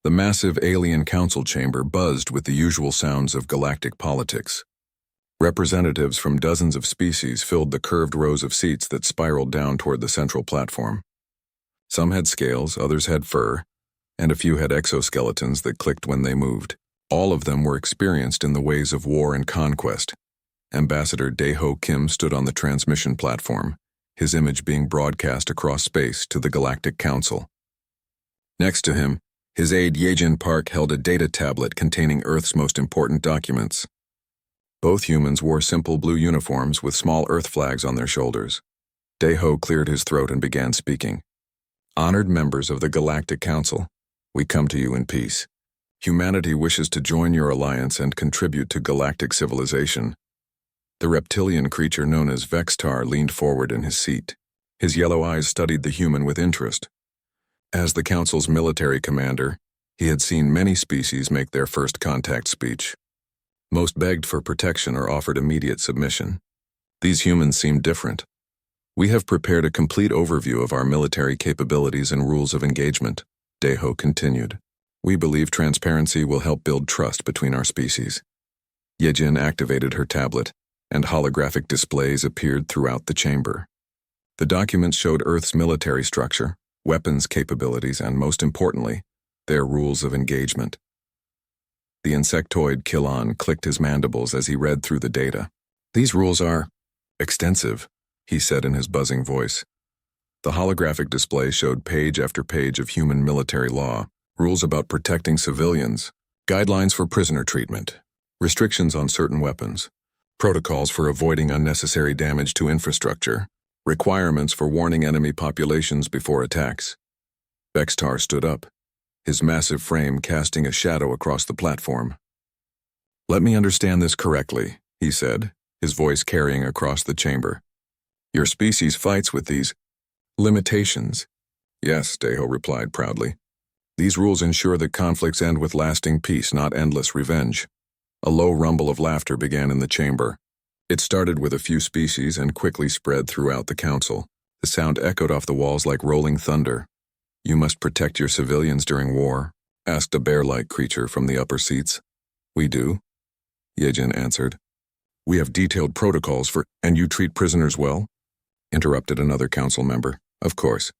The massive alien council chamber buzzed with the usual sounds of galactic politics. Representatives from dozens of species filled the curved rows of seats that spiraled down toward the central platform. Some had scales, others had fur, and a few had exoskeletons that clicked when they moved. All of them were experienced in the ways of war and conquest. Ambassador Dae-ho Kim stood on the transmission platform, his image being broadcast across space to the Galactic Council. Next to him, his aide Yejin Park held a data tablet containing Earth's most important documents. Both humans wore simple blue uniforms with small Earth flags on their shoulders. Dae-ho cleared his throat and began speaking. Honored members of the Galactic Council, we come to you in peace. Humanity wishes to join your alliance and contribute to galactic civilization. The reptilian creature known as Vextar leaned forward in his seat. His yellow eyes studied the human with interest. As the Council's military commander, he had seen many species make their first contact speech. Most begged for protection or offered immediate submission. These humans seemed different. We have prepared a complete overview of our military capabilities and rules of engagement, Dae-ho continued. We believe transparency will help build trust between our species. Yejin activated her tablet, and holographic displays appeared throughout the chamber. The documents showed Earth's military structure, weapons capabilities, and most importantly, their rules of engagement. The insectoid Kilon clicked his mandibles as he read through the data. These rules are extensive, he said in his buzzing voice. The holographic display showed page after page of human military law, rules about protecting civilians, guidelines for prisoner treatment, restrictions on certain weapons, protocols for avoiding unnecessary damage to infrastructure, requirements for warning enemy populations before attacks. Vextar stood up, his massive frame casting a shadow across the platform. Let me understand this correctly, he said, his voice carrying across the chamber. Your species fights with these limitations. Yes, Dae-ho replied proudly. These rules ensure that conflicts end with lasting peace, not endless revenge. A low rumble of laughter began in the chamber. It started with a few species and quickly spread throughout the council. The sound echoed off the walls like rolling thunder. You must protect your civilians during war, asked a bear-like creature from the upper seats. We do, Yejin answered. We have detailed protocols for, and you treat prisoners well? Interrupted another council member. Of course.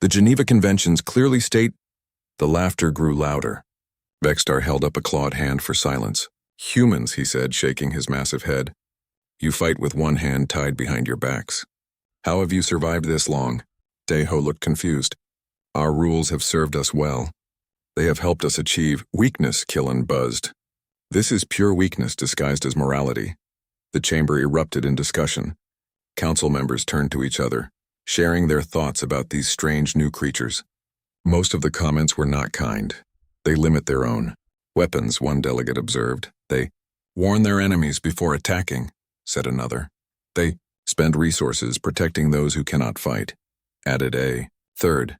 The Geneva Conventions clearly state. The laughter grew louder. Vextar held up a clawed hand for silence. Humans, he said, shaking his massive head. You fight with one hand tied behind your backs. How have you survived this long? Dae-ho looked confused. Our rules have served us well. They have helped us achieve weakness, Killen buzzed. This is pure weakness disguised as morality. The chamber erupted in discussion. Council members turned to each other, sharing their thoughts about these strange new creatures. Most of the comments were not kind. They limit their own weapons, one delegate observed. They warn their enemies before attacking, said another. They spend resources protecting those who cannot fight, added a third.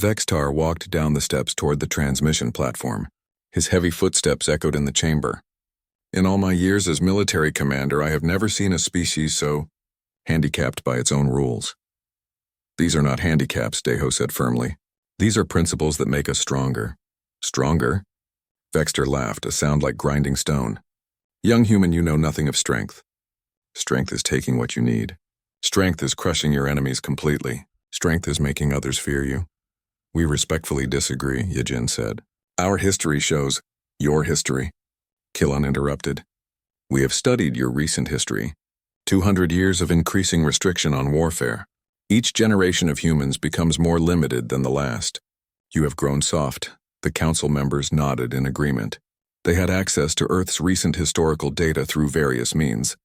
Vextar walked down the steps toward the transmission platform. His heavy footsteps echoed in the chamber. In all my years as military commander, I have never seen a species so handicapped by its own rules. These are not handicaps, Dae-ho said firmly. These are principles that make us stronger. Stronger? Vextar laughed, a sound like grinding stone. Young human, you know nothing of strength. Strength is taking what you need. Strength is crushing your enemies completely. Strength is making others fear you. We respectfully disagree, Yejin said. Our history shows your history. Kilon interrupted. We have studied your recent history. 200 years of increasing restriction on warfare. Each generation of humans becomes more limited than the last. You have grown soft. The council members nodded in agreement. They had access to Earth's recent historical data through various means.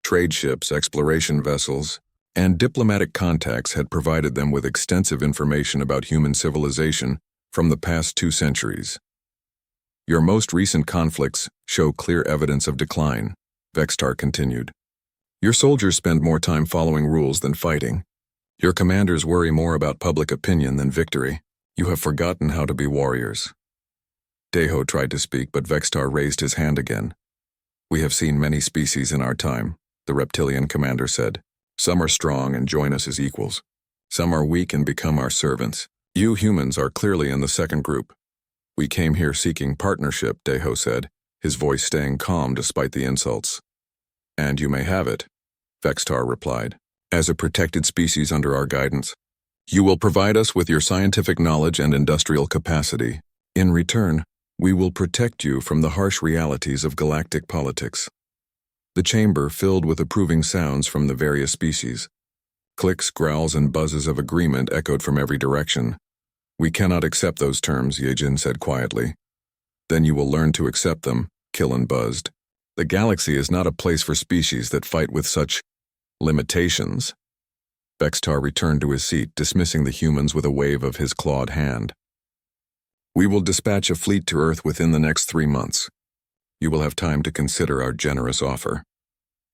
Trade ships, exploration vessels, and diplomatic contacts had provided them with extensive information about human civilization from the past 2 centuries. Your most recent conflicts show clear evidence of decline, Vextar continued. Your soldiers spend more time following rules than fighting. Your commanders worry more about public opinion than victory. You have forgotten how to be warriors. Dae-ho tried to speak, but Vextar raised his hand again. We have seen many species in our time, the reptilian commander said. Some are strong and join us as equals. Some are weak and become our servants. You humans are clearly in the second group. We came here seeking partnership, Deho said, his voice staying calm despite the insults. And you may have it, Vextar replied. As a protected species under our guidance, you will provide us with your scientific knowledge and industrial capacity. In return, we will protect you from the harsh realities of galactic politics. The chamber filled with approving sounds from the various species. Clicks, growls, and buzzes of agreement echoed from every direction. We cannot accept those terms, Yejin said quietly. Then you will learn to accept them, Killen buzzed. The galaxy is not a place for species that fight with such limitations. Vextar returned to his seat, dismissing the humans with a wave of his clawed hand. We will dispatch a fleet to Earth within the next 3 months. You will have time to consider our generous offer.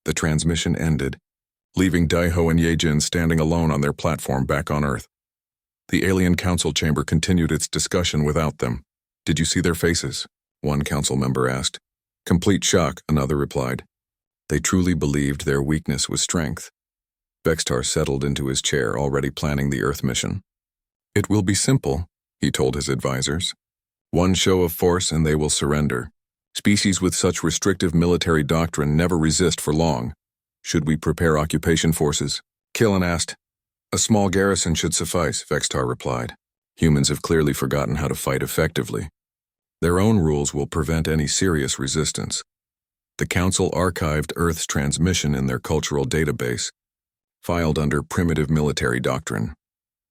The transmission ended, leaving Daiho and Yejin standing alone on their platform back on Earth. The alien council chamber continued its discussion without them. Did you see their faces? One council member asked. Complete shock, another replied. They truly believed their weakness was strength. Vextar settled into his chair, already planning the Earth mission. It will be simple, he told his advisors. One show of force and they will surrender. Species with such restrictive military doctrine never resist for long. Should we prepare occupation forces? Killen asked. A small garrison should suffice, Vextar replied. Humans have clearly forgotten how to fight effectively. Their own rules will prevent any serious resistance. The Council archived Earth's transmission in their cultural database, filed under primitive military doctrine.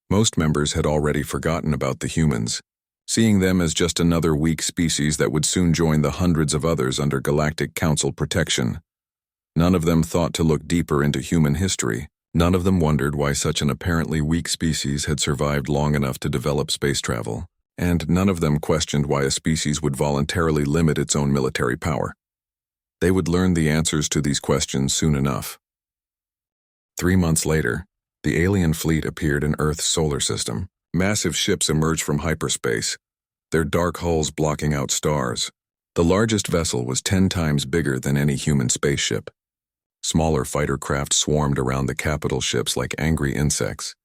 Most members had already forgotten about the humans, seeing them as just another weak species that would soon join the hundreds of others under Galactic Council protection. None of them thought to look deeper into human history. None of them wondered why such an apparently weak species had survived long enough to develop space travel, and none of them questioned why a species would voluntarily limit its own military power. They would learn the answers to these questions soon enough. 3 months later, the alien fleet appeared in Earth's solar system. Massive ships emerged from hyperspace, their dark hulls blocking out stars. The largest vessel was 10 times bigger than any human spaceship. Smaller fighter craft swarmed around the capital ships like angry insects.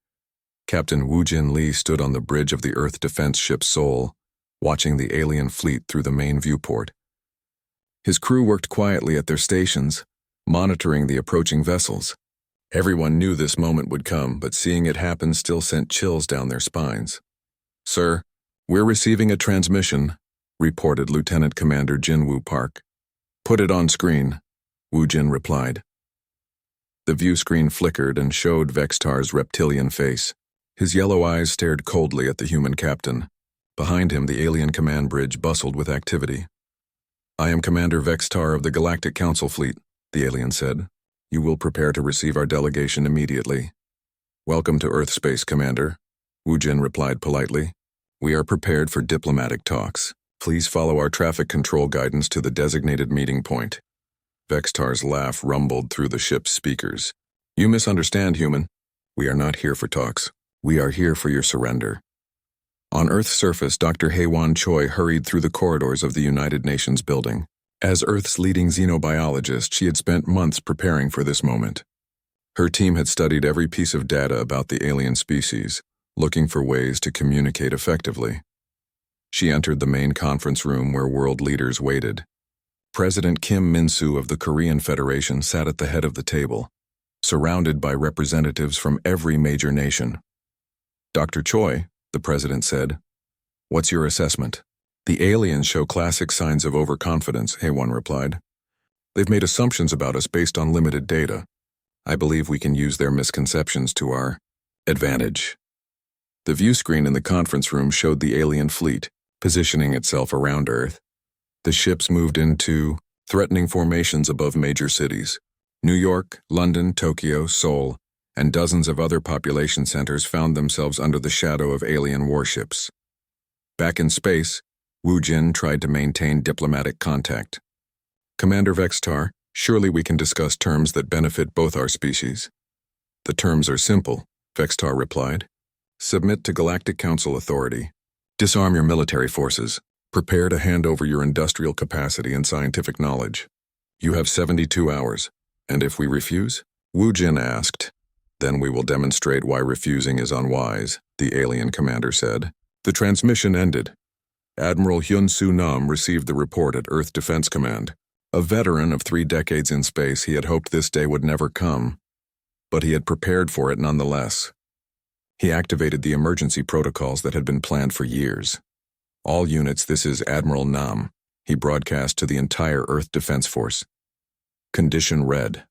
Captain Wu Jin Lee stood on the bridge of the Earth defense ship Seoul, watching the alien fleet through the main viewport. His crew worked quietly at their stations, monitoring the approaching vessels. Everyone knew this moment would come, but seeing it happen still sent chills down their spines. Sir, we're receiving a transmission, reported Lieutenant Commander Jinwoo Park. Put it on screen, Wu Jin replied. The view screen flickered and showed Vextar's reptilian face. His yellow eyes stared coldly at the human captain. Behind him, the alien command bridge bustled with activity. I am Commander Vextar of the Galactic Council Fleet, the alien said. You will prepare to receive our delegation immediately. Welcome to Earth Space, Commander, Wu Jin replied politely. We are prepared for diplomatic talks. Please follow our traffic control guidance to the designated meeting point. Vextar's laugh rumbled through the ship's speakers. You misunderstand, human. We are not here for talks. We are here for your surrender. On Earth's surface, Dr. Haewon Choi hurried through the corridors of the United Nations building. As Earth's leading xenobiologist, she had spent months preparing for this moment. Her team had studied every piece of data about the alien species, looking for ways to communicate effectively. She entered the main conference room where world leaders waited. President Kim Min-soo of the Korean Federation sat at the head of the table, surrounded by representatives from every major nation. Dr. Choi, the president said, what's your assessment? The aliens show classic signs of overconfidence, Haewon replied. They've made assumptions about us based on limited data. I believe we can use their misconceptions to our advantage. The view screen in the conference room showed the alien fleet, positioning itself around Earth. The ships moved into threatening formations above major cities. New York, London, Tokyo, Seoul, and dozens of other population centers found themselves under the shadow of alien warships. Back in space, Wu Jin tried to maintain diplomatic contact. Commander Vextar, surely we can discuss terms that benefit both our species. The terms are simple, Vextar replied. Submit to Galactic Council authority. Disarm your military forces. Prepare to hand over your industrial capacity and scientific knowledge. You have 72 hours, and if we refuse? Wu Jin asked. Then we will demonstrate why refusing is unwise, the alien commander said. The transmission ended. Admiral Hyun-Soo Nam received the report at Earth Defense Command. A veteran of 3 decades in space, he had hoped this day would never come, but he had prepared for it nonetheless. He activated the emergency protocols that had been planned for years. All units, this is Admiral Nam, he broadcast to the entire Earth Defense Force. Condition red.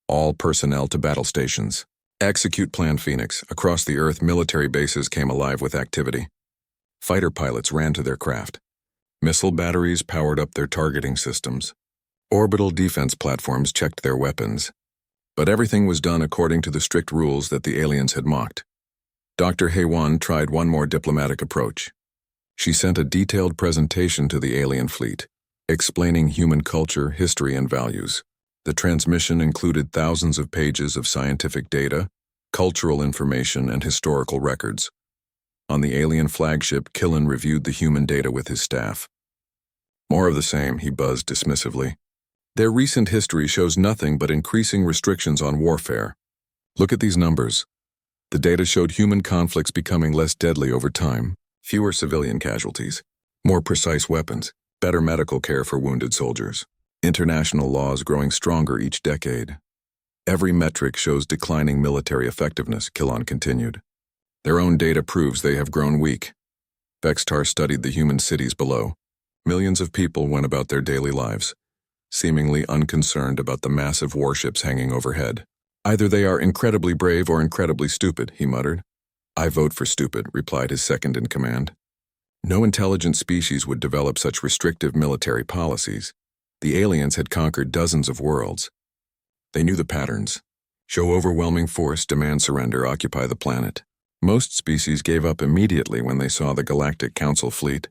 All personnel to battle stations. Execute Plan Phoenix. Across the Earth, military bases came alive with activity. Fighter pilots ran to their craft. Missile batteries powered up their targeting systems. Orbital defense platforms checked their weapons. But everything was done according to the strict rules that the aliens had mocked. Dr. Haewon tried one more diplomatic approach. She sent a detailed presentation to the alien fleet, explaining human culture, history, and values. The transmission included thousands of pages of scientific data, cultural information, and historical records. On the alien flagship, Killen reviewed the human data with his staff. More of the same, he buzzed dismissively. Their recent history shows nothing but increasing restrictions on warfare. Look at these numbers. The data showed human conflicts becoming less deadly over time, fewer civilian casualties, more precise weapons, better medical care for wounded soldiers, international laws growing stronger each decade. Every metric shows declining military effectiveness, Killen continued. Their own data proves they have grown weak. Vextar studied the human cities below. Millions of people went about their daily lives, seemingly unconcerned about the massive warships hanging overhead. Either they are incredibly brave or incredibly stupid, he muttered. I vote for stupid, replied his second-in-command. No intelligent species would develop such restrictive military policies. The aliens had conquered dozens of worlds. They knew the patterns. Show overwhelming force, demand surrender, occupy the planet. Most species gave up immediately when they saw the Galactic Council fleet.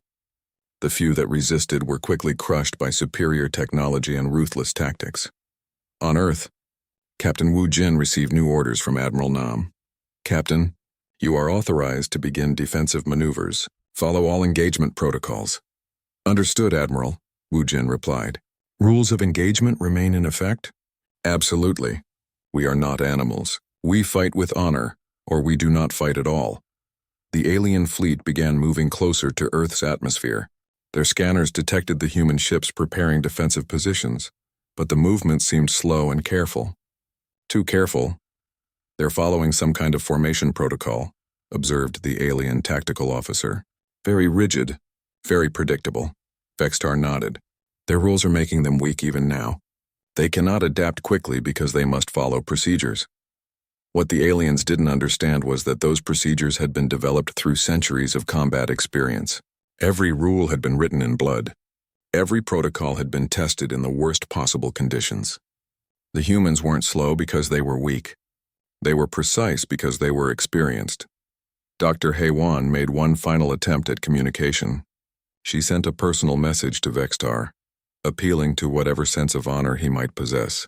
The few that resisted were quickly crushed by superior technology and ruthless tactics. On Earth, Captain Wu Jin received new orders from Admiral Nam. Captain, you are authorized to begin defensive maneuvers. Follow all engagement protocols. Understood, Admiral, Wu Jin replied. Rules of engagement remain in effect? Absolutely. We are not animals. We fight with honor, or we do not fight at all. The alien fleet began moving closer to Earth's atmosphere. Their scanners detected the human ships preparing defensive positions, but the movement seemed slow and careful. Too careful. They're following some kind of formation protocol, observed the alien tactical officer. Very rigid, very predictable. Vextar nodded. Their rules are making them weak even now. They cannot adapt quickly because they must follow procedures. What the aliens didn't understand was that those procedures had been developed through centuries of combat experience. Every rule had been written in blood. Every protocol had been tested in the worst possible conditions. The humans weren't slow because they were weak. They were precise because they were experienced. Dr. Haewon made one final attempt at communication. She sent a personal message to Vextar, appealing to whatever sense of honor he might possess.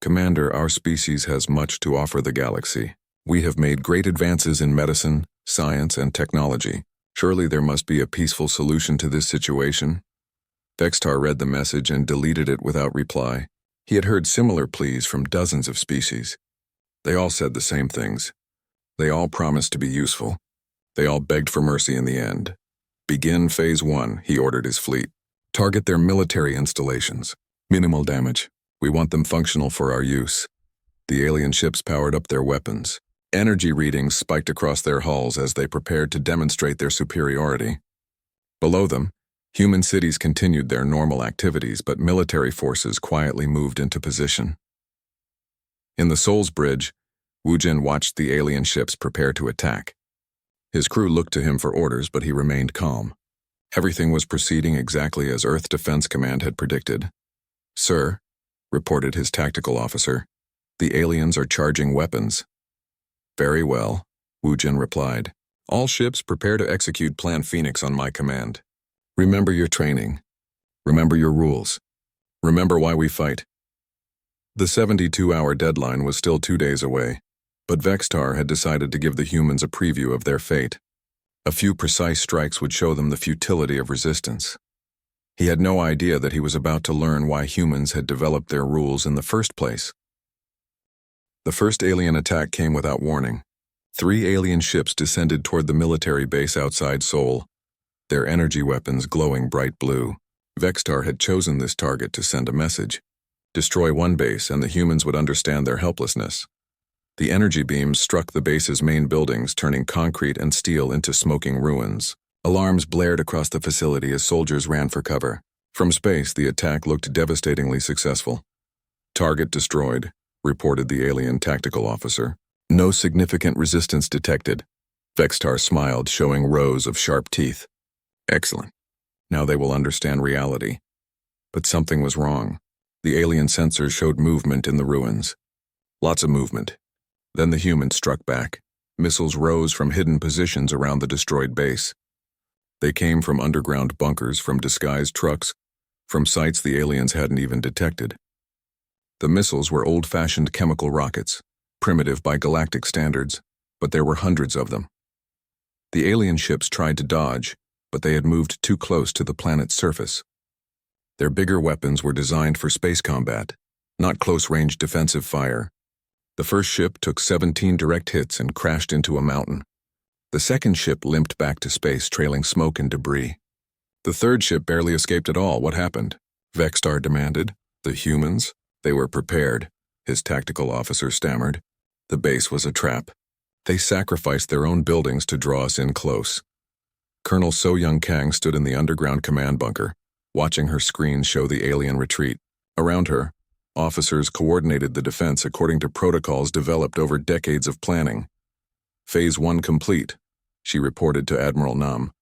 Commander, our species has much to offer the galaxy. We have made great advances in medicine, science, and technology. Surely there must be a peaceful solution to this situation. Vextar read the message and deleted it without reply. He had heard similar pleas from dozens of species. They all said the same things. They all promised to be useful. They all begged for mercy in the end. Begin Phase 1, he ordered his fleet. Target their military installations. Minimal damage. We want them functional for our use. The alien ships powered up their weapons. Energy readings spiked across their hulls as they prepared to demonstrate their superiority. Below them, human cities continued their normal activities, but military forces quietly moved into position. In the Souls Bridge, Wu Jin watched the alien ships prepare to attack. His crew looked to him for orders, but he remained calm. Everything was proceeding exactly as Earth Defense Command had predicted. Sir, reported his tactical officer, the aliens are charging weapons. Very well, Wu Jin replied. All ships prepare to execute Plan Phoenix on my command. Remember your training. Remember your rules. Remember why we fight. The 72-hour deadline was still 2 days away, but Vextar had decided to give the humans a preview of their fate. A few precise strikes would show them the futility of resistance. He had no idea that he was about to learn why humans had developed their rules in the first place. The first alien attack came without warning. 3 alien ships descended toward the military base outside Seoul. their energy weapons glowing bright blue. Vextar had chosen this target to send a message. Destroy one base and the humans would understand their helplessness. The energy beams struck the base's main buildings, turning concrete and steel into smoking ruins. Alarms blared across the facility as soldiers ran for cover. From space, the attack looked devastatingly successful. Target destroyed, reported the alien tactical officer. No significant resistance detected. Vextar smiled, showing rows of sharp teeth. Excellent. Now they will understand reality. But something was wrong. The alien sensors showed movement in the ruins. Lots of movement. Then the humans struck back. Missiles rose from hidden positions around the destroyed base. They came from underground bunkers, from disguised trucks, from sites the aliens hadn't even detected. The missiles were old-fashioned chemical rockets, primitive by galactic standards, but there were hundreds of them. The alien ships tried to dodge, but they had moved too close to the planet's surface. Their bigger weapons were designed for space combat, not close-range defensive fire. The first ship took 17 direct hits and crashed into a mountain. The second ship limped back to space, trailing smoke and debris. The third ship barely escaped at all. What happened? Vextar demanded. The humans? They were prepared, his tactical officer stammered. The base was a trap. They sacrificed their own buildings to draw us in close. Colonel So Young Kang stood in the underground command bunker, watching her screen show the alien retreat. Around her, officers coordinated the defense according to protocols developed over decades of planning. Phase 1 complete, she reported to Admiral Nam.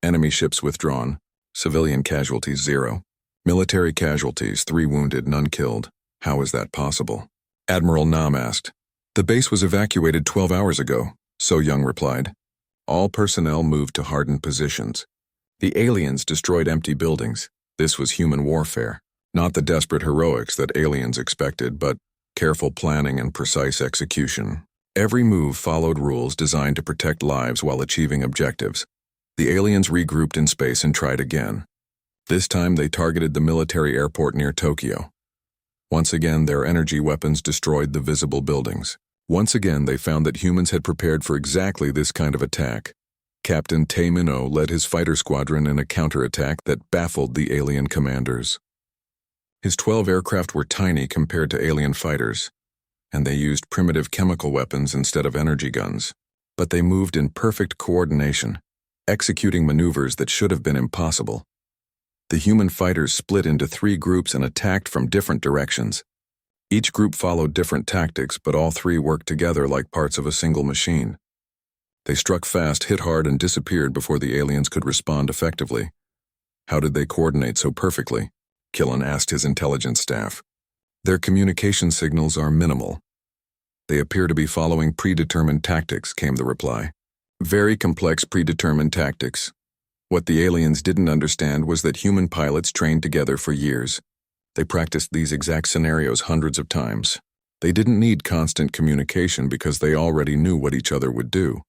Enemy ships withdrawn. Civilian casualties 0. Military casualties 3 wounded, none killed. How is that possible? Admiral Nam asked. The base was evacuated 12 hours ago, So Young replied. All personnel moved to hardened positions. The aliens destroyed empty buildings. This was human warfare, not the desperate heroics that aliens expected, but careful planning and precise execution. Every move followed rules designed to protect lives while achieving objectives. The aliens regrouped in space and tried again. This time they targeted the military airport near Tokyo. Once again, their energy weapons destroyed the visible buildings. Once again, they found that humans had prepared for exactly this kind of attack. Captain Tae Min-oh led his fighter squadron in a counterattack that baffled the alien commanders. His 12 aircraft were tiny compared to alien fighters, and they used primitive chemical weapons instead of energy guns. But they moved in perfect coordination, executing maneuvers that should have been impossible. The human fighters split into 3 groups and attacked from different directions. Each group followed different tactics, but all 3 worked together like parts of a single machine. They struck fast, hit hard, and disappeared before the aliens could respond effectively. How did they coordinate so perfectly? Killen asked his intelligence staff. Their communication signals are minimal. They appear to be following predetermined tactics, came the reply. Very complex predetermined tactics. What the aliens didn't understand was that human pilots trained together for years. They practiced these exact scenarios hundreds of times. They didn't need constant communication because they already knew what each other would do.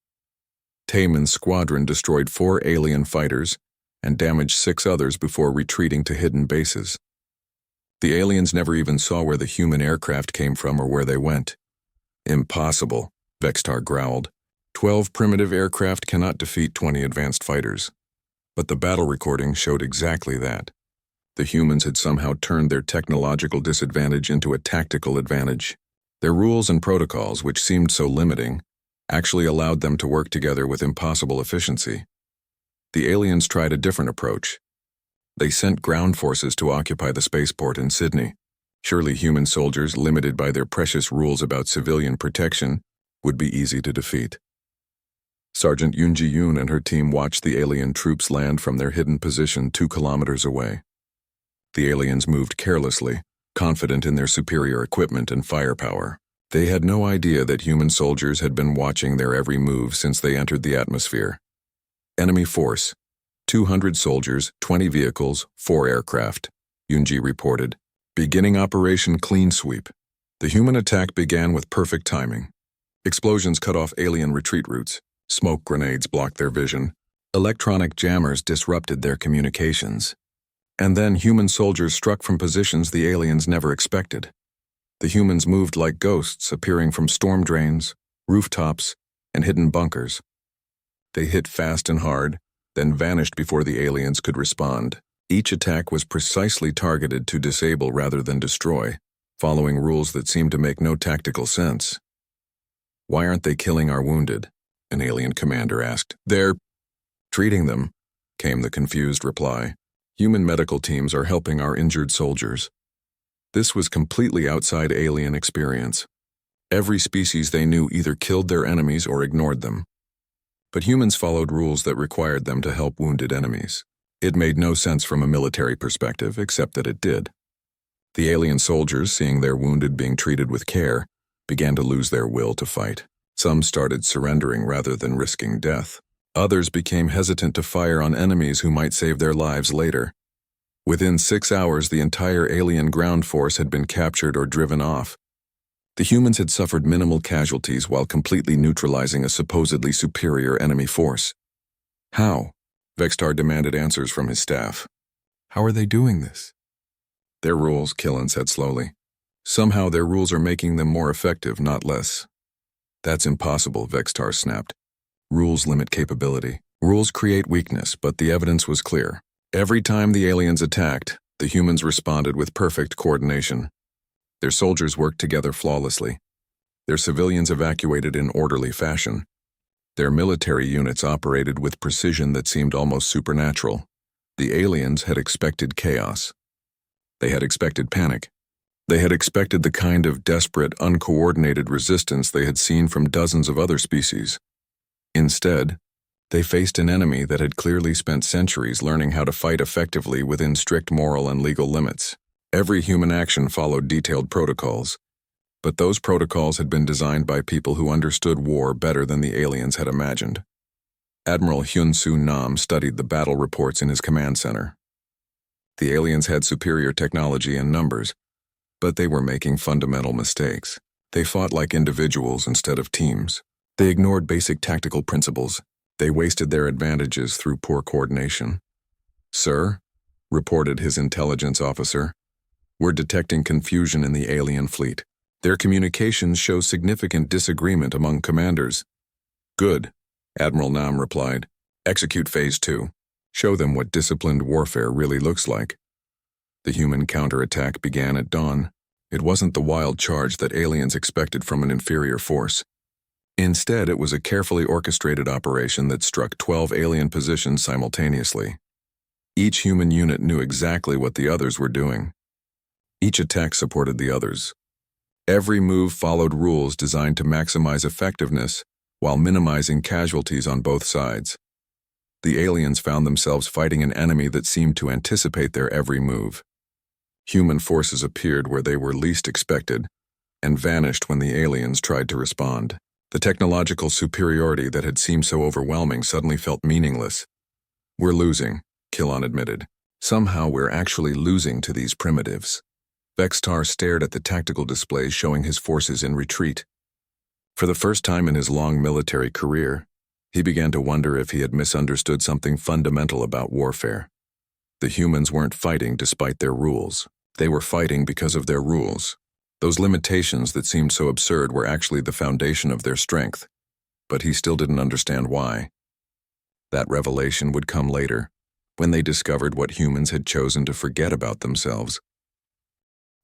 Taeman's squadron destroyed 4 alien fighters and damaged 6 others before retreating to hidden bases. The aliens never even saw where the human aircraft came from or where they went. Impossible, Vextar growled. 12 primitive aircraft cannot defeat 20 advanced fighters. But the battle recording showed exactly that. The humans had somehow turned their technological disadvantage into a tactical advantage. Their rules and protocols, which seemed so limiting, actually allowed them to work together with impossible efficiency. The aliens tried a different approach. They sent ground forces to occupy the spaceport in Sydney. Surely human soldiers, limited by their precious rules about civilian protection, would be easy to defeat. Sergeant Yoon Ji-yoon and her team watched the alien troops land from their hidden position 2 kilometers away. The aliens moved carelessly, confident in their superior equipment and firepower. They had no idea that human soldiers had been watching their every move since they entered the atmosphere. Enemy force: 200 soldiers, 20 vehicles, 4 aircraft, Yoonji reported. Beginning Operation Clean Sweep. The human attack began with perfect timing. Explosions cut off alien retreat routes. Smoke grenades blocked their vision. Electronic jammers disrupted their communications. And then human soldiers struck from positions the aliens never expected. The humans moved like ghosts, appearing from storm drains, rooftops, and hidden bunkers. They hit fast and hard, then vanished before the aliens could respond. Each attack was precisely targeted to disable rather than destroy, following rules that seemed to make no tactical sense. "Why aren't they killing our wounded?" an alien commander asked. "They're treating them," came the confused reply. "Human medical teams are helping our injured soldiers." This was completely outside alien experience. Every species they knew either killed their enemies or ignored them. But humans followed rules that required them to help wounded enemies. It made no sense from a military perspective, except that it did. The alien soldiers, seeing their wounded being treated with care, began to lose their will to fight. Some started surrendering rather than risking death. Others became hesitant to fire on enemies who might save their lives later. Within 6 hours, the entire alien ground force had been captured or driven off. The humans had suffered minimal casualties while completely neutralizing a supposedly superior enemy force. How? Vextar demanded answers from his staff. How are they doing this? Their rules, Killen said slowly. Somehow their rules are making them more effective, not less. That's impossible, Vextar snapped. Rules limit capability. Rules create weakness, but the evidence was clear. Every time the aliens attacked, the humans responded with perfect coordination. Their soldiers worked together flawlessly. Their civilians evacuated in orderly fashion. Their military units operated with precision that seemed almost supernatural. The aliens had expected chaos. They had expected panic. They had expected the kind of desperate, uncoordinated resistance they had seen from dozens of other species. Instead, they faced an enemy that had clearly spent centuries learning how to fight effectively within strict moral and legal limits. Every human action followed detailed protocols, but those protocols had been designed by people who understood war better than the aliens had imagined. Admiral Hyun-Soo Nam studied the battle reports in his command center. The aliens had superior technology and numbers, but they were making fundamental mistakes. They fought like individuals instead of teams. They ignored basic tactical principles. They wasted their advantages through poor coordination. "Sir," reported his intelligence officer, "we're detecting confusion in the alien fleet. Their communications show significant disagreement among commanders." "Good," Admiral Nam replied. "Execute Phase 2. Show them what disciplined warfare really looks like." The human counterattack began at dawn. It wasn't the wild charge that aliens expected from an inferior force. Instead, it was a carefully orchestrated operation that struck 12 alien positions simultaneously. Each human unit knew exactly what the others were doing. Each attack supported the others. Every move followed rules designed to maximize effectiveness while minimizing casualties on both sides. The aliens found themselves fighting an enemy that seemed to anticipate their every move. Human forces appeared where they were least expected and vanished when the aliens tried to respond. The technological superiority that had seemed so overwhelming suddenly felt meaningless. "We're losing," Kilon admitted. "Somehow we're actually losing to these primitives." Vextar stared at the tactical displays showing his forces in retreat. For the first time in his long military career, he began to wonder if he had misunderstood something fundamental about warfare. The humans weren't fighting despite their rules. They were fighting because of their rules. Those limitations that seemed so absurd were actually the foundation of their strength, but he still didn't understand why. That revelation would come later, when they discovered what humans had chosen to forget about themselves.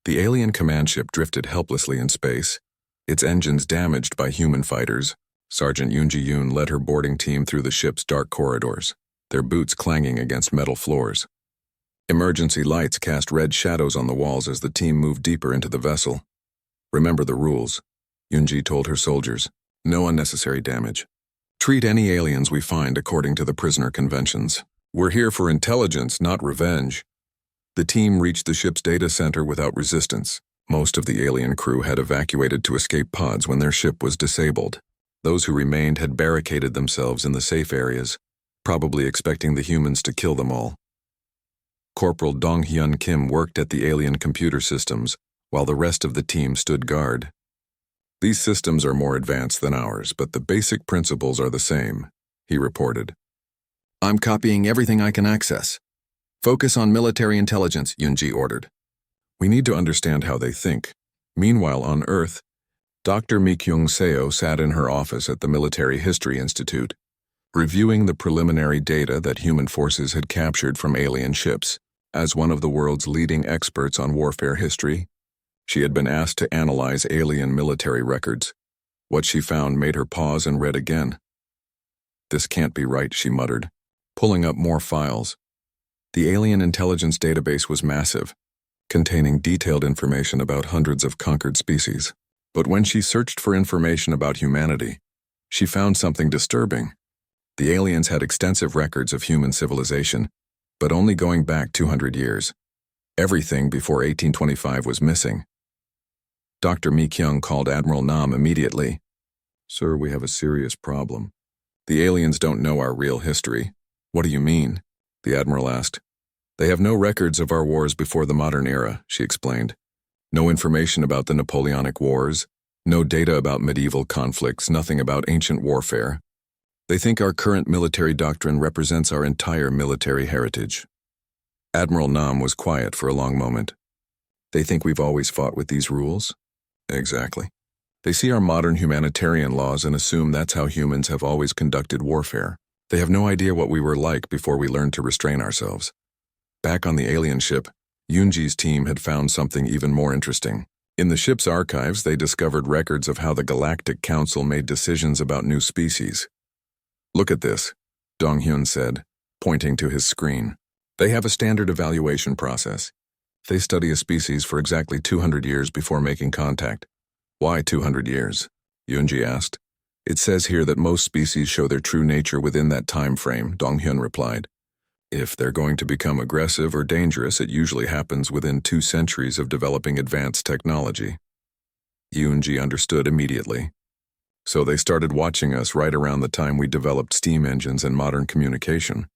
The alien command ship drifted helplessly in space, its engines damaged by human fighters. Sergeant Yoon Ji-yoon led her boarding team through the ship's dark corridors, their boots clanging against metal floors. Emergency lights cast red shadows on the walls as the team moved deeper into the vessel. "Remember the rules," Yoon-ji told her soldiers. "No unnecessary damage. Treat any aliens we find according to the prisoner conventions. We're here for intelligence, not revenge." The team reached the ship's data center without resistance. Most of the alien crew had evacuated to escape pods when their ship was disabled. Those who remained had barricaded themselves in the safe areas, probably expecting the humans to kill them all. Corporal Dong-hyun Kim worked at the alien computer systems, while the rest of the team stood guard. "These systems are more advanced than ours, but the basic principles are the same," he reported. "I'm copying everything I can access. Focus on military intelligence," Yoon-ji ordered. "We need to understand how they think." Meanwhile, on Earth, Dr. Mi Kyung-seo sat in her office at the Military History Institute. reviewing the preliminary data that human forces had captured from alien ships. As one of the world's leading experts on warfare history, she had been asked to analyze alien military records. What she found made her pause and read again. "This can't be right," she muttered, pulling up more files. The alien intelligence database was massive, containing detailed information about hundreds of conquered species. But when she searched for information about humanity, she found something disturbing. The aliens had extensive records of human civilization, but only going back 200 years. Everything before 1825 was missing. Dr. Mi Kyung called Admiral Nam immediately. "Sir, we have a serious problem. The aliens don't know our real history." "What do you mean?" the Admiral asked. "They have no records of our wars before the modern era," she explained. "No information about the Napoleonic Wars, no data about medieval conflicts, nothing about ancient warfare. They think our current military doctrine represents our entire military heritage." Admiral Nam was quiet for a long moment. "They think we've always fought with these rules?" "Exactly. They see our modern humanitarian laws and assume that's how humans have always conducted warfare. They have no idea what we were like before we learned to restrain ourselves." Back on the alien ship, Yoonji's team had found something even more interesting. In the ship's archives, they discovered records of how the Galactic Council made decisions about new species. "Look at this," Dong-hyun said, pointing to his screen. "They have a standard evaluation process. They study a species for exactly 200 years before making contact." "Why 200 years?" Yoonji asked. "It says here that most species show their true nature within that time frame," Dong-hyun replied. "If they're going to become aggressive or dangerous, it usually happens within 2 centuries of developing advanced technology." Yoonji understood immediately. "So they started watching us right around the time we developed steam engines and modern communication.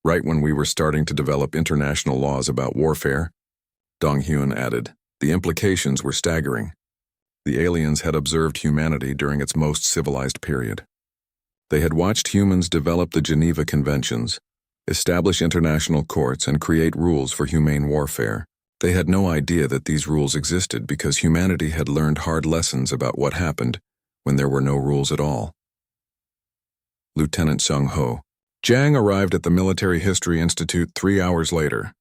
Right when we were starting to develop international laws about warfare," Dong-hyun added. The implications were staggering. The aliens had observed humanity during its most civilized period. They had watched humans develop the Geneva Conventions, establish international courts, and create rules for humane warfare. They had no idea that these rules existed because humanity had learned hard lessons about what happened when there were no rules at all. Lieutenant Sung-ho. Jang arrived at the Military History Institute 3 hours later.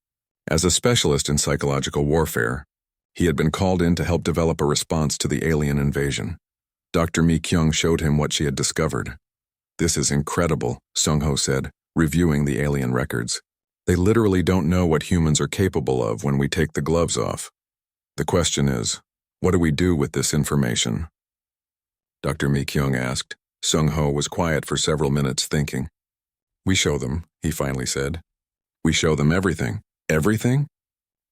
As a specialist in psychological warfare, he had been called in to help develop a response to the alien invasion. Dr. Mi Kyung showed him what she had discovered. "This is incredible," Sung-ho said, reviewing the alien records. "They literally don't know what humans are capable of when we take the gloves off. The question is, what do we do with this information?" Dr. Mi Kyung asked. Sung-ho was quiet for several minutes thinking. "We show them," he finally said. "We show them everything." "Everything?"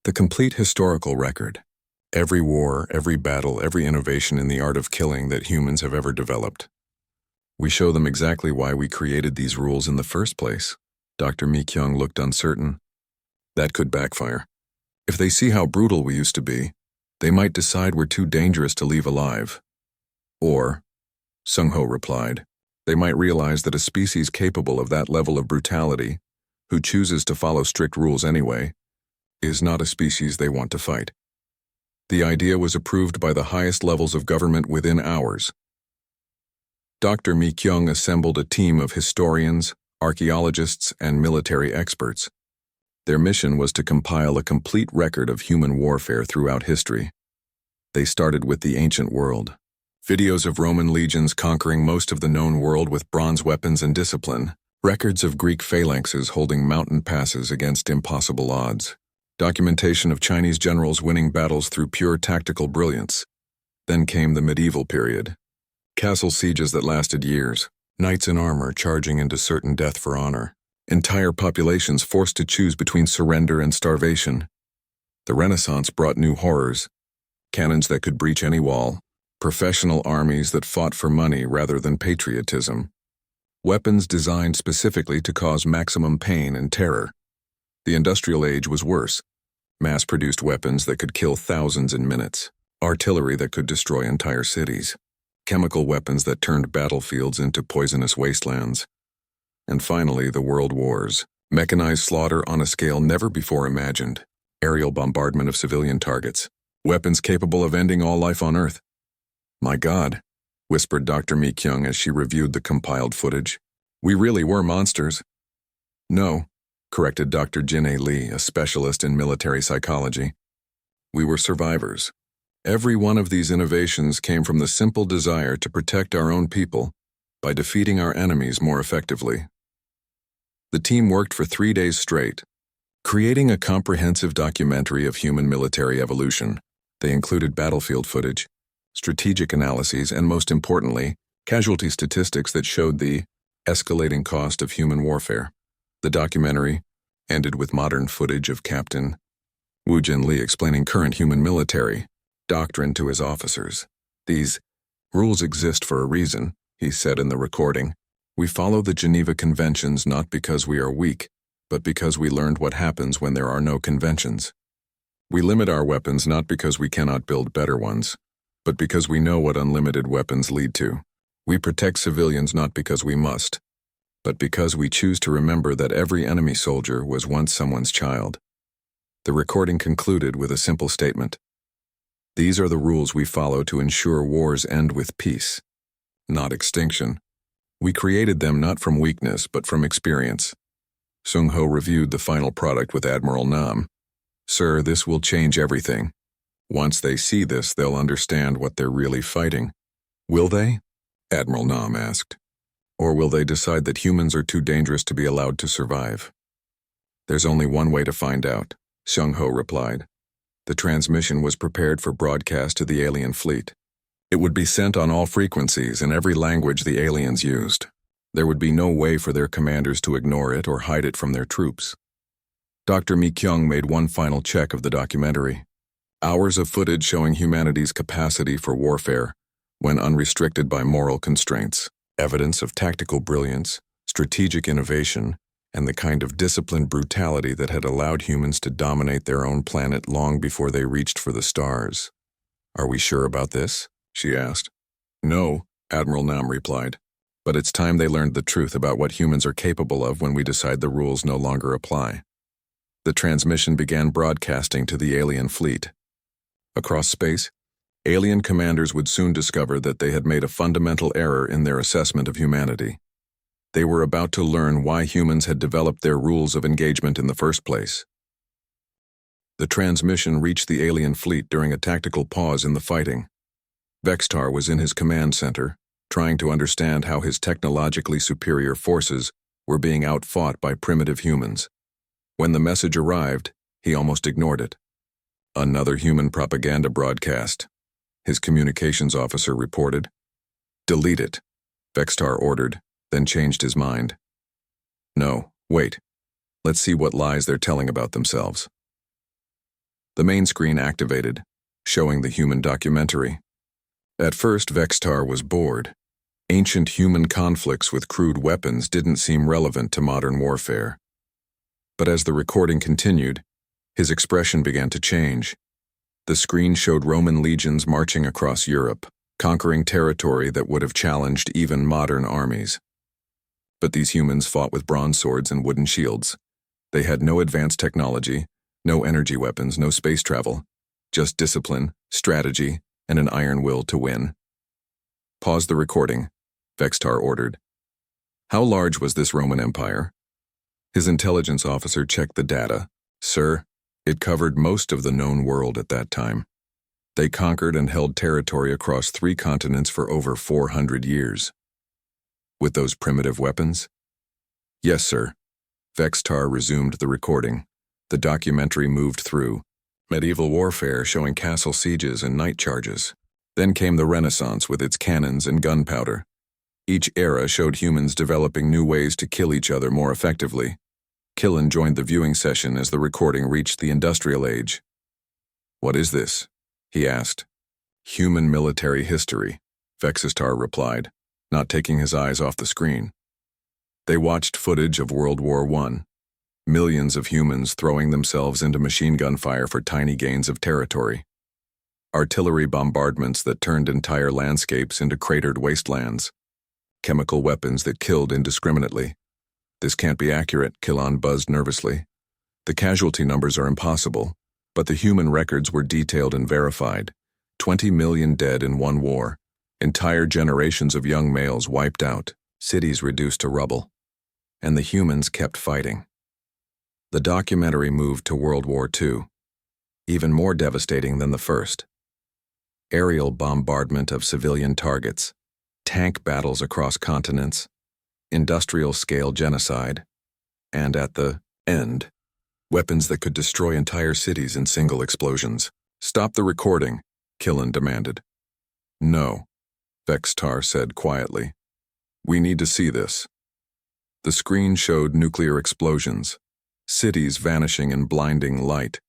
"The complete historical record. Every war, every battle, every innovation in the art of killing that humans have ever developed. We show them exactly why we created these rules in the first place." Dr. Mi Kyung looked uncertain. "That could backfire. If they see how brutal we used to be, they might decide we're too dangerous to leave alive. Or," Sung-ho replied, "they might realize that a species capable of that level of brutality, who chooses to follow strict rules anyway, is not a species they want to fight." The idea was approved by the highest levels of government within hours. Dr. Mi Kyung assembled a team of historians, archaeologists, and military experts. Their mission was to compile a complete record of human warfare throughout history. They started with the ancient world. Videos of Roman legions conquering most of the known world with bronze weapons and discipline. Records of Greek phalanxes holding mountain passes against impossible odds. Documentation of Chinese generals winning battles through pure tactical brilliance. Then came the medieval period. Castle sieges that lasted years. Knights in armor charging into certain death for honor. Entire populations forced to choose between surrender and starvation. The Renaissance brought new horrors. Cannons that could breach any wall. Professional armies that fought for money rather than patriotism. Weapons designed specifically to cause maximum pain and terror. The Industrial Age was worse. Mass-produced weapons that could kill thousands in minutes. Artillery that could destroy entire cities. Chemical weapons that turned battlefields into poisonous wastelands. And finally, the World Wars. Mechanized slaughter on a scale never before imagined. Aerial bombardment of civilian targets. Weapons capable of ending all life on Earth. "My God," whispered Dr. Mi Kyung as she reviewed the compiled footage. We really were monsters. No, corrected Dr. Jin-A Lee, a specialist in military psychology. We were survivors. Every one of these innovations came from the simple desire to protect our own people by defeating our enemies more effectively. The team worked for 3 days straight, creating a comprehensive documentary of human military evolution. They included battlefield footage, strategic analyses, and most importantly, casualty statistics that showed the escalating cost of human warfare. The documentary ended with modern footage of Captain Wu Jin-Lee explaining current human military doctrine to his officers. These rules exist for a reason, he said in the recording. We follow the Geneva Conventions not because we are weak, but because we learned what happens when there are no conventions. We limit our weapons not because we cannot build better ones, but because we know what unlimited weapons lead to. We protect civilians not because we must, but because we choose to remember that every enemy soldier was once someone's child. The recording concluded with a simple statement. These are the rules we follow to ensure wars end with peace, not extinction. We created them not from weakness, but from experience. Sung Ho reviewed the final product with Admiral Nam. Sir, this will change everything. Once they see this, they'll understand what they're really fighting. Will they? Admiral Nam asked. Or will they decide that humans are too dangerous to be allowed to survive? There's only one way to find out, Sung Ho replied. The transmission was prepared for broadcast to the alien fleet. It would be sent on all frequencies in every language the aliens used. There would be no way for their commanders to ignore it or hide it from their troops. Dr. Mi Kyung made one final check of the documentary. Hours of footage showing humanity's capacity for warfare when unrestricted by moral constraints. Evidence of tactical brilliance, strategic innovation, and the kind of disciplined brutality that had allowed humans to dominate their own planet long before they reached for the stars. Are we sure about this? She asked. No, Admiral Nam replied. But it's time they learned the truth about what humans are capable of when we decide the rules no longer apply. The transmission began broadcasting to the alien fleet. Across space, alien commanders would soon discover that they had made a fundamental error in their assessment of humanity. They were about to learn why humans had developed their rules of engagement in the first place. The transmission reached the alien fleet during a tactical pause in the fighting. Vextar was in his command center, trying to understand how his technologically superior forces were being outfought by primitive humans. When the message arrived, he almost ignored it. Another human propaganda broadcast, his communications officer reported. Delete it, Vextar ordered, then changed his mind. No, wait. Let's see what lies they're telling about themselves. The main screen activated, showing the human documentary. At first, Vextar was bored. Ancient human conflicts with crude weapons didn't seem relevant to modern warfare. But as the recording continued, his expression began to change. The screen showed Roman legions marching across Europe, conquering territory that would have challenged even modern armies. But these humans fought with bronze swords and wooden shields. They had no advanced technology, no energy weapons, no space travel, just discipline, strategy, and an iron will to win. Pause the recording, Vextar ordered. How large was this Roman Empire? His intelligence officer checked the data. Sir, it covered most of the known world at that time. They conquered and held territory across 3 continents for over 400 years. With those primitive weapons? Yes, sir. Vextar resumed the recording. The documentary moved through medieval warfare showing castle sieges and night charges. Then came the Renaissance with its cannons and gunpowder. Each era showed humans developing new ways to kill each other more effectively. Killen joined the viewing session as the recording reached the Industrial Age. What is this? He asked. Human military history, Vexistar replied, not taking his eyes off the screen. They watched footage of World War I. Millions of humans throwing themselves into machine gun fire for tiny gains of territory. Artillery bombardments that turned entire landscapes into cratered wastelands. Chemical weapons that killed indiscriminately. This can't be accurate, Killen buzzed nervously. The casualty numbers are impossible, but the human records were detailed and verified. 20 million dead in one war. Entire generations of young males wiped out. cities reduced to rubble, and the humans kept fighting. The documentary moved to World War II, even more devastating than the first. Aerial bombardment of civilian targets, tank battles across continents, industrial-scale genocide, and at the end, weapons that could destroy entire cities in single explosions. "Stop the recording," Killen demanded. "No," Vextar said quietly. "We need to see this." The screen showed nuclear explosions, cities vanishing in blinding light,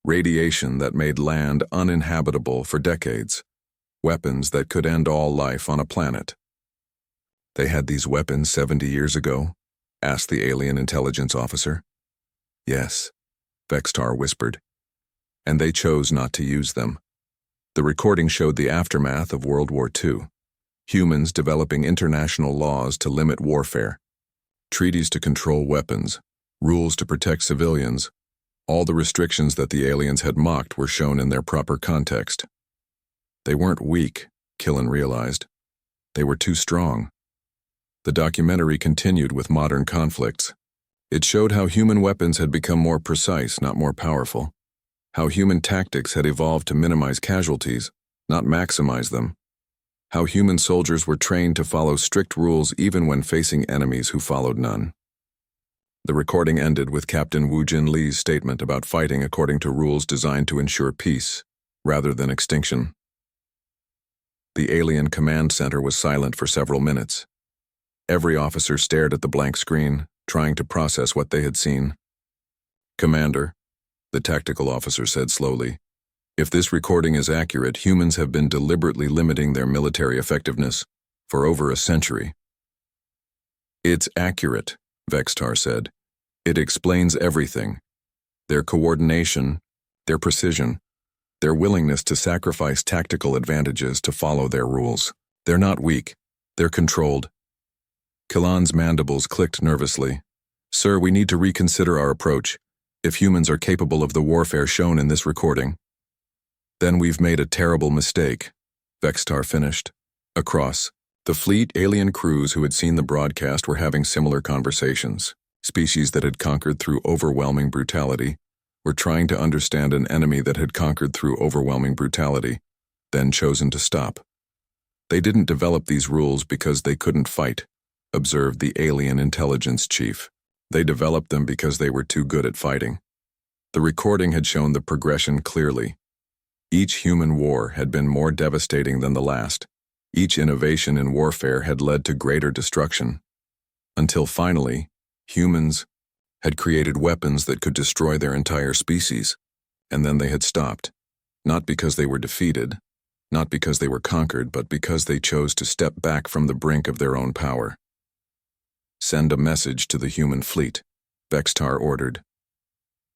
radiation that made land uninhabitable for decades, weapons that could end all life on a planet. "They had these weapons 70 years ago?" asked the alien intelligence officer. "Yes," Vextar whispered. "And they chose not to use them." The recording showed the aftermath of World War II. Humans developing international laws to limit warfare, treaties to control weapons, rules to protect civilians. All the restrictions that the aliens had mocked were shown in their proper context. They weren't weak, Killen realized. They were too strong. The documentary continued with modern conflicts. It showed how human weapons had become more precise, not more powerful. How human tactics had evolved to minimize casualties, not maximize them. How human soldiers were trained to follow strict rules even when facing enemies who followed none. The recording ended with Captain Woojin Lee's statement about fighting according to rules designed to ensure peace, rather than extinction. The alien command center was silent for several minutes. Every officer stared at the blank screen, trying to process what they had seen. "Commander," the tactical officer said slowly, "if this recording is accurate, humans have been deliberately limiting their military effectiveness for over a century." "It's accurate," Vextar said. "It explains everything. Their coordination, their precision, their willingness to sacrifice tactical advantages to follow their rules. They're not weak. They're controlled." Killen's mandibles clicked nervously. "Sir, we need to reconsider our approach. If humans are capable of the warfare shown in this recording, then we've made a terrible mistake," Vextar finished. Across the fleet, alien crews who had seen the broadcast were having similar conversations. Species that had conquered through overwhelming brutality were trying to understand an enemy that had conquered through overwhelming brutality, then chosen to stop. "They didn't develop these rules because they couldn't fight," observed the alien intelligence chief. "They developed them because they were too good at fighting." The recording had shown the progression clearly. Each human war had been more devastating than the last. Each innovation in warfare had led to greater destruction. Until finally, humans had created weapons that could destroy their entire species, and then they had stopped, not because they were defeated, not because they were conquered, but because they chose to step back from the brink of their own power. "Send a message to the human fleet," Vextar ordered.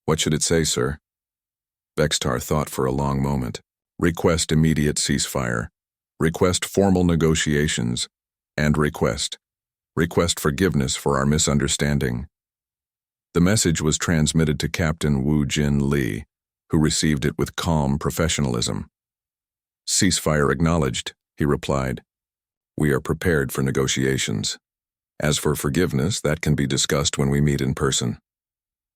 "What should it say, sir?" Vextar thought for a long moment. "Request immediate ceasefire. Request formal negotiations. And request forgiveness for our misunderstanding." The message was transmitted to Captain Woojin Lee, who received it with calm professionalism. "Ceasefire acknowledged," he replied. "We are prepared for negotiations. As for forgiveness, that can be discussed when we meet in person."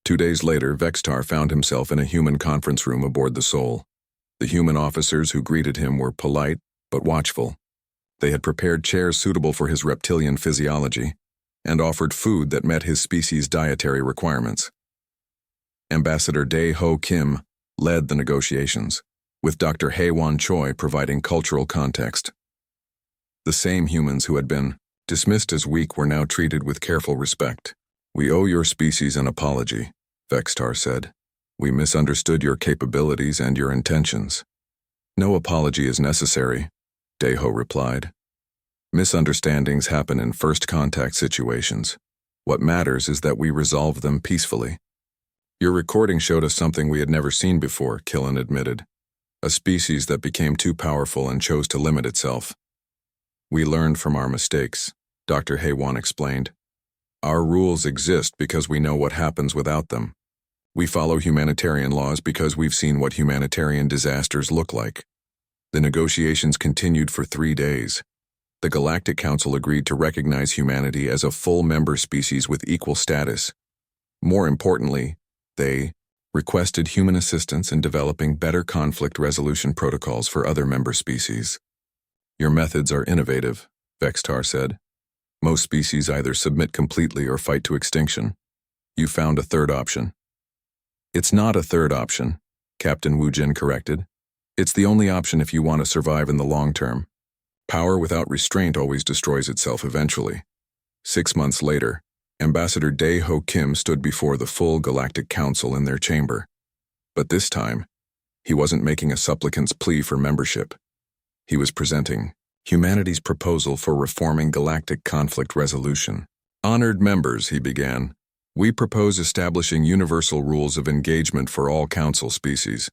2 days later, Vextar found himself in a human conference room aboard the Soul. The human officers who greeted him were polite but watchful. They had prepared chairs suitable for his reptilian physiology and offered food that met his species' dietary requirements. Ambassador Dae-Ho Kim led the negotiations, with Dr. Hae-Won Choi providing cultural context. The same humans who had been dismissed as weak were now treated with careful respect. "We owe your species an apology," Vextar said. "We misunderstood your capabilities and your intentions." "No apology is necessary," Dae-Ho replied. "Misunderstandings happen in first contact situations. What matters is that we resolve them peacefully." "Your recording showed us something we had never seen before," Killen admitted. "A species that became too powerful and chose to limit itself." "We learned from our mistakes," Dr. Hae-Won explained. "Our rules exist because we know what happens without them. We follow humanitarian laws because we've seen what humanitarian disasters look like." The negotiations continued for 3 days. The Galactic Council agreed to recognize humanity as a full member species with equal status. More importantly, they requested human assistance in developing better conflict resolution protocols for other member species. Your methods are innovative, Vextar said. Most species either submit completely or fight to extinction. You found a third option. It's not a third option, Captain Wujin corrected. It's the only option if you want to survive in the long term. Power without restraint always destroys itself eventually. 6 months later, Ambassador Dae Ho Kim stood before the full Galactic Council in their chamber. But this time, he wasn't making a supplicant's plea for membership. He was presenting humanity's proposal for reforming galactic conflict resolution. Honored members, he began, we propose establishing universal rules of engagement for all council species.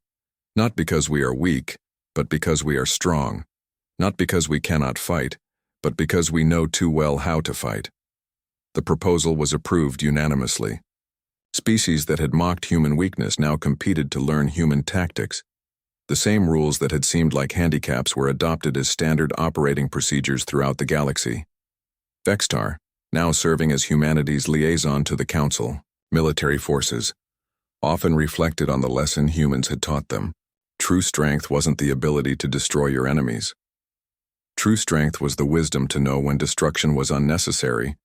Not because we are weak, but because we are strong. Not because we cannot fight, but because we know too well how to fight. The proposal was approved unanimously. Species that had mocked human weakness now competed to learn human tactics. The same rules that had seemed like handicaps were adopted as standard operating procedures throughout the galaxy. Vextar, now serving as humanity's liaison to the Council, military forces, often reflected on the lesson humans had taught them. True strength wasn't the ability to destroy your enemies. True strength was the wisdom to know when destruction was unnecessary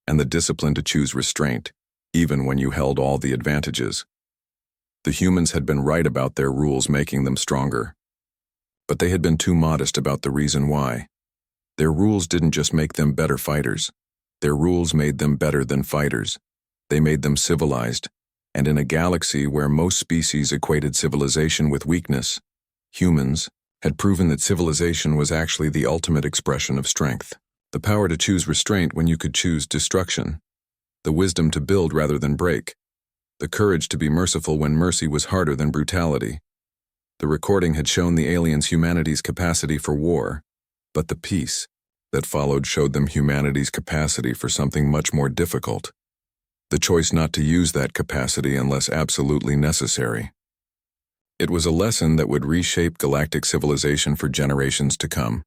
and the discipline to choose restraint, even when you held all the advantages. The humans had been right about their rules making them stronger. But they had been too modest about the reason why. Their rules didn't just make them better fighters. Their rules made them better than fighters. They made them civilized, and in a galaxy where most species equated civilization with weakness, humans had proven that civilization was actually the ultimate expression of strength. The power to choose restraint when you could choose destruction. The wisdom to build rather than break. The courage to be merciful when mercy was harder than brutality. The recording had shown the aliens humanity's capacity for war, but the peace that followed showed them humanity's capacity for something much more difficult. The choice not to use that capacity unless absolutely necessary. It was a lesson that would reshape galactic civilization for generations to come.